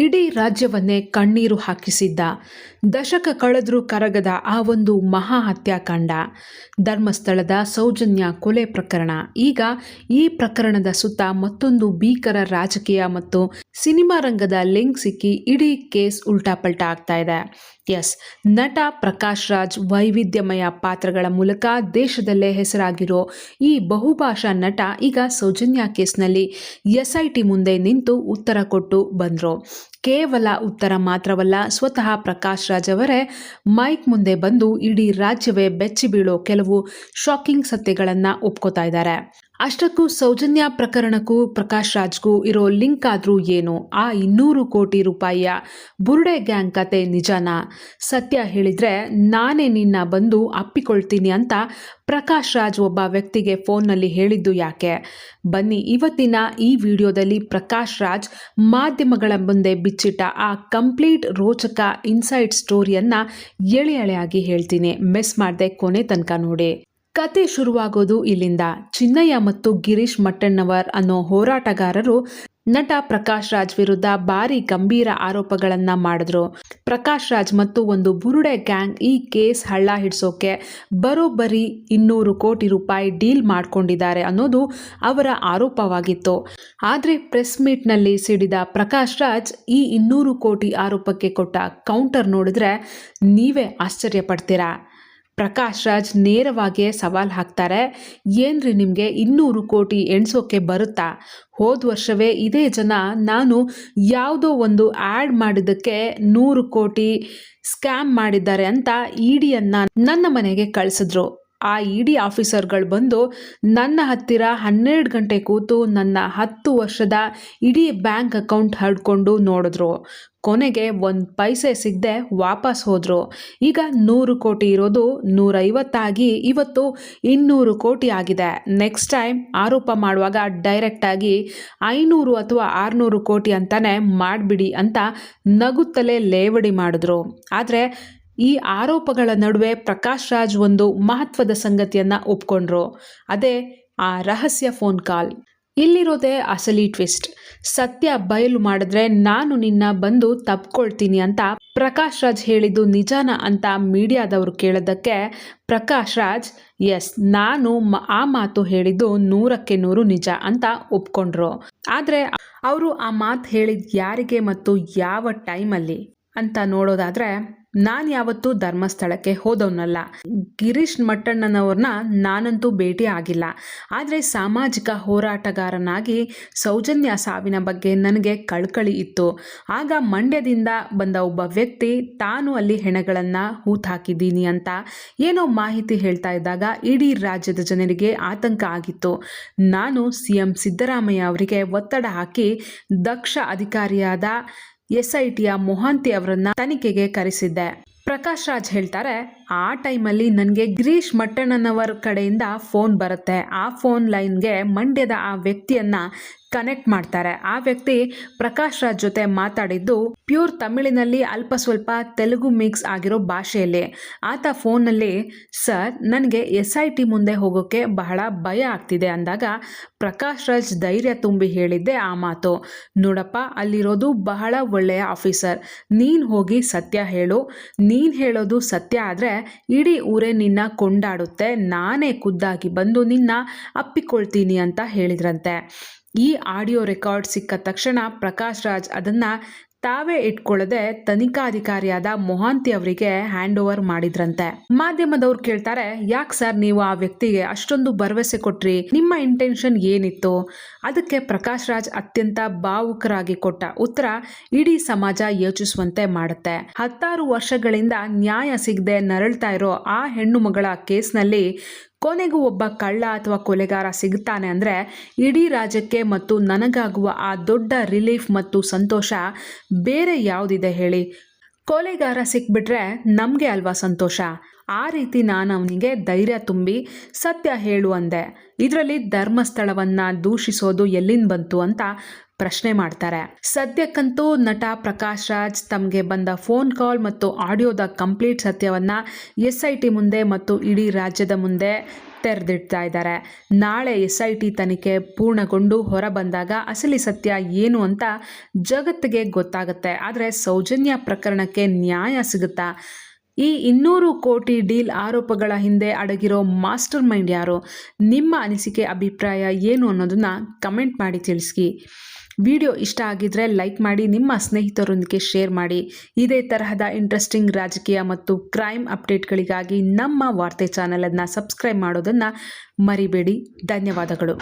ಇಡೀ ರಾಜ್ಯವನ್ನೇ ಕಣ್ಣೀರು ಹಾಕಿಸಿದ್ದ, ದಶಕ ಕಳೆದರೂ ಕರಗದ ಆ ಒಂದು ಮಹಾ ಹತ್ಯಾಕಾಂಡ, ಧರ್ಮಸ್ಥಳದ ಸೌಜನ್ಯ ಕೊಲೆ ಪ್ರಕರಣ. ಈಗ ಈ ಪ್ರಕರಣದ ಸುತ್ತ ಮತ್ತೊಂದು ಭೀಕರ ರಾಜಕೀಯ ಮತ್ತು ಸಿನಿಮಾ ರಂಗದ ಲಿಂಕ್ ಸಿಕ್ಕಿ ಇಡೀ ಕೇಸ್ ಉಲ್ಟಾಪಲ್ಟಾ ಆಗ್ತಾ ಇದೆ. ಎಸ್, ನಟ ಪ್ರಕಾಶ್ ರಾಜ್ ವೈವಿಧ್ಯಮಯ ಪಾತ್ರಗಳ ಮೂಲಕ ದೇಶದಲ್ಲೇ ಹೆಸರಾಗಿರೋ ಈ ಬಹುಭಾಷಾ ನಟ ಈಗ ಸೌಜನ್ಯ ಕೇಸ್ನಲ್ಲಿ SIT ಮುಂದೆ ನಿಂತು ಉತ್ತರ ಕೊಟ್ಟು ಬಂದರು. ಕೇವಲ ಉತ್ತರ ಮಾತ್ರವಲ್ಲ, ಸ್ವತಃ ಪ್ರಕಾಶ್ ರಾಜ್ ಅವರೇ ಮೈಕ್ ಮುಂದೆ ಬಂದು ಇಡೀ ರಾಜ್ಯವೇ ಬೆಚ್ಚಿ ಬೀಳೋ ಕೆಲವು ಶಾಕಿಂಗ್ ಸತ್ಯಗಳನ್ನು ಒಪ್ಕೋತಾ ಇದ್ದಾರೆ. ಅಷ್ಟಕ್ಕೂ ಸೌಜನ್ಯ ಪ್ರಕರಣಕ್ಕೂ ಪ್ರಕಾಶ್ ರಾಜ್ಗೂ ಇರೋ ಲಿಂಕ್ ಆದ್ರೂ ಏನು? ಆ 200 ಕೋಟಿ ರೂಪಾಯಿಯ ಬುರುಡೆ ಗ್ಯಾಂಗ್ ಕತೆ ನಿಜನಾ? ಸತ್ಯ ಹೇಳಿದ್ರೆ ನಾನೇ ನಿನ್ನ ಬಂದು ಅಪ್ಪಿಕೊಳ್ತೀನಿ ಅಂತ ಪ್ರಕಾಶ್ ರಾಜ್ ಒಬ್ಬ ವ್ಯಕ್ತಿಗೆ ಫೋನ್ನಲ್ಲಿ ಹೇಳಿದ್ದು ಯಾಕೆ? ಬನ್ನಿ, ಇವತ್ತಿನ ಈ ವಿಡಿಯೋದಲ್ಲಿ ಪ್ರಕಾಶ್ ರಾಜ್ ಮಾಧ್ಯಮಗಳ ಮುಂದೆ ಬಿಚ್ಚಿಟ್ಟ ಆ ಕಂಪ್ಲೀಟ್ ರೋಚಕ ಇನ್ಸೈಡ್ ಸ್ಟೋರಿಯನ್ನ ಎಳೆಯಾಗಿ ಹೇಳ್ತೀನಿ. ಮಿಸ್ ಮಾಡದೆ ಕೊನೆ ತನಕ ನೋಡಿ. ಕತೆ ಶುರುವಾಗೋದು ಇಲ್ಲಿಂದ. ಚಿನ್ನಯ್ಯ ಮತ್ತು ಗಿರೀಶ್ ಮಟ್ಟಣ್ಣವರ್ ಅನ್ನೋ ಹೋರಾಟಗಾರರು ನಟ ಪ್ರಕಾಶ್ ರಾಜ್ ವಿರುದ್ಧ ಭಾರಿ ಗಂಭೀರ ಆರೋಪಗಳನ್ನ ಮಾಡಿದ್ರು. ಪ್ರಕಾಶ್ ರಾಜ್ ಮತ್ತು ಒಂದು ಬುರುಡೆ ಗ್ಯಾಂಗ್ ಈ ಕೇಸ್ ಹಳ್ಳ ಹಿಡ್ಸೋಕೆ ಬರೋಬ್ಬರಿ 200 ಕೋಟಿ ರೂಪಾಯಿ ಡೀಲ್ ಮಾಡ್ಕೊಂಡಿದ್ದಾರೆ ಅನ್ನೋದು ಅವರ ಆರೋಪವಾಗಿತ್ತು. ಆದರೆ ಪ್ರೆಸ್ ಮೀಟ್ನಲ್ಲಿ ಸಿಡಿದ ಪ್ರಕಾಶ್ ರಾಜ್ ಈ 200 ಕೋಟಿ ಆರೋಪಕ್ಕೆ ಕೊಟ್ಟ ಕೌಂಟರ್ ನೋಡಿದ್ರೆ ನೀವೇ ಆಶ್ಚರ್ಯ ಪಡ್ತೀರಾ. ಪ್ರಕಾಶ್ ರಾಜ್ ನೇರವಾಗಿ ಸವಾಲ್ ಹಾಕ್ತಾರೆ, ಏನ್ರಿ ನಿಮಗೆ 200 ಕೋಟಿ ಎಣ್ಸೋಕೆ ಬರುತ್ತಾ? ಹೋದ ವರ್ಷವೇ ಇದೇ ಜನ ನಾನು ಯಾವುದೋ ಒಂದು ಆ್ಯಡ್ ಮಾಡಿದ್ದಕ್ಕೆ 100 ಕೋಟಿ ಸ್ಕ್ಯಾಮ್ ಮಾಡಿದ್ದಾರೆ ಅಂತ EDಯನ್ನು ನನ್ನ ಮನೆಗೆ ಕಳಿಸಿದ್ರು. ಆ ED ಆಫೀಸರ್ಗಳು ಬಂದು ನನ್ನ ಹತ್ತಿರ 12 ಗಂಟೆ ಕೂತು ನನ್ನ 10 ವರ್ಷದ ಇಡೀ ಬ್ಯಾಂಕ್ ಅಕೌಂಟ್ ಹಡ್ಕೊಂಡು ನೋಡಿದ್ರು. ಕೊನೆಗೆ 1 ಪೈಸೆ ಸಿಗದೆ ವಾಪಸ್ ಹೋದ್ರು. ಈಗ 100 ಕೋಟಿ ಇರೋದು 150 ಆಗಿ ಇವತ್ತು 200 ಕೋಟಿ ಆಗಿದೆ. ನೆಕ್ಸ್ಟ್ ಟೈಮ್ ಆರೋಪ ಮಾಡುವಾಗ ಡೈರೆಕ್ಟಾಗಿ 500 ಅಥವಾ 600 ಕೋಟಿ ಅಂತಾನೆ ಮಾಡಿಬಿಡಿ ಅಂತ ನಗುತ್ತಲೇ ಲೇವಡಿ ಮಾಡಿದ್ರು. ಆದರೆ ಈ ಆರೋಪಗಳ ನಡುವೆ ಪ್ರಕಾಶ್ ರಾಜ್ ಒಂದು ಮಹತ್ವದ ಸಂಗತಿಯನ್ನ ಒಪ್ಕೊಂಡ್ರು. ಅದೇ ಆ ರಹಸ್ಯ ಫೋನ್ ಕಾಲ್. ಇಲ್ಲಿರೋದೇ ಅಸಲಿ ಟ್ವಿಸ್ಟ್. ಸತ್ಯ ಬಯಲು ಮಾಡಿದ್ರೆ ನಾನು ನಿನ್ನ ಬಂದು ತಪ್ಕೊಳ್ತೀನಿ ಅಂತ ಪ್ರಕಾಶ್ ರಾಜ್ ಹೇಳಿದ್ದು ನಿಜಾನ ಅಂತ ಮೀಡಿಯಾದವರು ಕೇಳೋದಕ್ಕೆ ಪ್ರಕಾಶ್ ರಾಜ್ ಎಸ್, ನಾನು ಆ ಮಾತು ಹೇಳಿದ್ದು 100ಕ್ಕೆ 100 ನಿಜ ಅಂತ ಒಪ್ಕೊಂಡ್ರು. ಆದರೆ ಅವರು ಆ ಮಾತು ಹೇಳಿದ ಯಾರಿಗೆ ಮತ್ತು ಯಾವ ಟೈಮಲ್ಲಿ ಅಂತ ನೋಡೋದಾದ್ರೆ, ನಾನು ಯಾವತ್ತೂ ಧರ್ಮಸ್ಥಳಕ್ಕೆ ಹೋದವನಲ್ಲ. ಗಿರೀಶ್ ಮಟ್ಟಣ್ಣನವ್ರನ್ನ ನಾನಂತೂ ಭೇಟಿ ಆಗಿಲ್ಲ. ಆದರೆ ಸಾಮಾಜಿಕ ಹೋರಾಟಗಾರನಾಗಿ ಸೌಜನ್ಯ ಸಾವಿನ ಬಗ್ಗೆ ನನಗೆ ಕಳಕಳಿ ಇತ್ತು. ಆಗ ಮಂಡ್ಯದಿಂದ ಬಂದ ಒಬ್ಬ ವ್ಯಕ್ತಿ ತಾನು ಅಲ್ಲಿ ಹೆಣಗಳನ್ನು ಹೂತಾಕಿದ್ದೀನಿ ಅಂತ ಏನೋ ಮಾಹಿತಿ ಹೇಳ್ತಾ ಇದ್ದಾಗ ಇಡೀ ರಾಜ್ಯದ ಜನರಿಗೆ ಆತಂಕ ಆಗಿತ್ತು. ನಾನು CM ಸಿದ್ದರಾಮಯ್ಯ ಅವರಿಗೆ ಒತ್ತಡ ಹಾಕಿ ದಕ್ಷ ಅಧಿಕಾರಿಯಾದ SITಯ ಮೊಹಾಂತಿ ಅವರನ್ನ ತನಿಖೆಗೆ ಕರೆಸಿದ್ದೆ. ಪ್ರಕಾಶ್ ರಾಜ್ ಹೇಳ್ತಾರೆ, ಆ ಟೈಮಲ್ಲಿ ನನಗೆ ಗಿರೀಶ್ ಮಟ್ಟಣ್ಣನವರ ಕಡೆಯಿಂದ ಫೋನ್ ಬರುತ್ತೆ. ಆ ಫೋನ್ ಲೈನ್ಗೆ ಮಂಡ್ಯದ ಆ ವ್ಯಕ್ತಿಯನ್ನ ಕನೆಕ್ಟ್ ಮಾಡ್ತಾರೆ. ಆ ವ್ಯಕ್ತಿ ಪ್ರಕಾಶ್ ರಾಜ್ ಜೊತೆ ಮಾತಾಡಿದ್ದು ಪ್ಯೂರ್ ತಮಿಳಿನಲ್ಲಿ, ಅಲ್ಪ ಸ್ವಲ್ಪ ತೆಲುಗು ಮಿಕ್ಸ್ ಆಗಿರೋ ಭಾಷೆಯಲ್ಲಿ. ಆತ ಫೋನ್ನಲ್ಲಿ, ಸರ್ ನನಗೆ SIT ಮುಂದೆ ಹೋಗೋಕ್ಕೆ ಬಹಳ ಭಯ ಆಗ್ತಿದೆ ಅಂದಾಗ ಪ್ರಕಾಶ್ ರಾಜ್ ಧೈರ್ಯ ತುಂಬಿ ಹೇಳಿದ್ದೆ ಆ ಮಾತು. ನೋಡಪ್ಪ, ಅಲ್ಲಿರೋದು ಬಹಳ ಒಳ್ಳೆಯ ಆಫೀಸರ್, ನೀನು ಹೋಗಿ ಸತ್ಯ ಹೇಳು. ನೀನು ಹೇಳೋದು ಸತ್ಯ ಆದರೆ ಇಡೀ ಊರೇ ನಿನ್ನ ಕೊಂಡಾಡುತ್ತೆ. ನಾನೇ ಖುದ್ದಾಗಿ ಬಂದು ನಿನ್ನ ಅಪ್ಪಿಕೊಳ್ತೀನಿ ಅಂತ ಹೇಳಿದ್ರಂತೆ. ಈ ಆಡಿಯೋ ರೆಕಾರ್ಡ್ ಸಿಕ್ಕ ತಕ್ಷಣ ಪ್ರಕಾಶ್ ರಾಜ್ ಅದನ್ನು ತಾವೇ ಇಟ್ಕೊಳ್ಳದೆ ತನಿಖಾಧಿಕಾರಿಯಾದ ಮೊಹಾಂತಿ ಅವರಿಗೆ ಹ್ಯಾಂಡ್ ಓವರ್ ಮಾಡಿದ್ರಂತೆ. ಮಾಧ್ಯಮದವ್ರು ಕೇಳ್ತಾರೆ, ಯಾಕೆ ಸರ್ ನೀವು ಆ ವ್ಯಕ್ತಿಗೆ ಅಷ್ಟೊಂದು ಭರವಸೆ ಕೊಟ್ರಿ? ನಿಮ್ಮ ಇಂಟೆನ್ಷನ್ ಏನಿತ್ತು? ಅದಕ್ಕೆ ಪ್ರಕಾಶ್ ರಾಜ್ ಅತ್ಯಂತ ಭಾವುಕರಾಗಿ ಕೊಟ್ಟ ಉತ್ತರ ಇಡೀ ಸಮಾಜ ಯೋಚಿಸುವಂತೆ ಮಾಡುತ್ತೆ. 16 ವರ್ಷಗಳಿಂದ ನ್ಯಾಯ ಸಿಗದೆ ನರಳ್ತಾ ಇರೋ ಆ ಹೆಣ್ಣು ಮಗಳ ಕೇಸ್ನಲ್ಲಿ ಕೊನೆಗೂ ಒಬ್ಬ ಕಳ್ಳ ಅಥವಾ ಕೊಲೆಗಾರ ಸಿಗುತ್ತಾನೆ ಅಂದರೆ ಇಡೀ ರಾಜ್ಯಕ್ಕೆ ಮತ್ತು ನನಗಾಗುವ ಆ ದೊಡ್ಡ ರಿಲೀಫ್ ಮತ್ತು ಸಂತೋಷ ಬೇರೆ ಯಾವುದಿದೆ ಹೇಳಿ? ಕೊಲೆಗಾರ ಸಿಕ್ಬಿಟ್ರೆ ನಮಗೆ ಅಲ್ವಾ ಸಂತೋಷ? ಆ ರೀತಿ ನಾನು ಅವನಿಗೆ ಧೈರ್ಯ ತುಂಬಿ ಸತ್ಯ ಹೇಳು ಅಂದೆ. ಇದರಲ್ಲಿ ಧರ್ಮಸ್ಥಳವನ್ನು ದೂಷಿಸೋದು ಎಲ್ಲಿಂದ ಬಂತು ಅಂತ ಪ್ರಶ್ನೆ ಮಾಡ್ತಾರೆ. ಸದ್ಯಕ್ಕಂತೂ ನಟ ಪ್ರಕಾಶ್ ರಾಜ್ ತಮಗೆ ಬಂದ ಫೋನ್ ಕಾಲ್ ಮತ್ತು ಆಡಿಯೋದ ಕಂಪ್ಲೀಟ್ ಸತ್ಯವನ್ನ SIT ಮುಂದೆ ಮತ್ತು ಇಡೀ ರಾಜ್ಯದ ಮುಂದೆ ತೆರೆದಿಡ್ತಾ ಇದ್ದಾರೆ. ನಾಳೆ SIT ತನಿಖೆ ಪೂರ್ಣಗೊಂಡು ಹೊರ ಬಂದಾಗ ಅಸಲಿ ಸತ್ಯ ಏನು ಅಂತ ಜಗತ್ತಿಗೆ ಗೊತ್ತಾಗುತ್ತೆ. ಆದರೆ ಸೌಜನ್ಯ ಪ್ರಕರಣಕ್ಕೆ ನ್ಯಾಯ ಸಿಗುತ್ತಾ? ಈ 200 ಕೋಟಿ ಡೀಲ್ ಆರೋಪಗಳ ಹಿಂದೆ ಅಡಗಿರೋ ಮಾಸ್ಟರ್ ಮೈಂಡ್ ಯಾರು? ನಿಮ್ಮ ಅನಿಸಿಕೆ ಅಭಿಪ್ರಾಯ ಏನು ಅನ್ನೋದನ್ನ ಕಮೆಂಟ್ ಮಾಡಿ ತಿಳಿಸಿ. ವಿಡಿಯೋ ಇಷ್ಟ ಆಗಿದ್ರೆ ಲೈಕ್ ಮಾಡಿ, ನಿಮ್ಮ ಸ್ನೇಹಿತರೊಂದಿಗೆ ಶೇರ್ ಮಾಡಿ. ಇದೇ ತರಹದ ಇಂಟ್ರೆಸ್ಟಿಂಗ್ ರಾಜಕೀಯ ಮತ್ತು ಕ್ರೈಮ್ ಅಪ್ಡೇಟ್ಗಳಿಗಾಗಿ ನಮ್ಮ ವಾರ್ತೆ ಚಾನೆಲನ್ನು ಸಬ್ಸ್ಕ್ರೈಬ್ ಮಾಡೋದನ್ನು ಮರಿಬೇಡಿ. ಧನ್ಯವಾದಗಳು.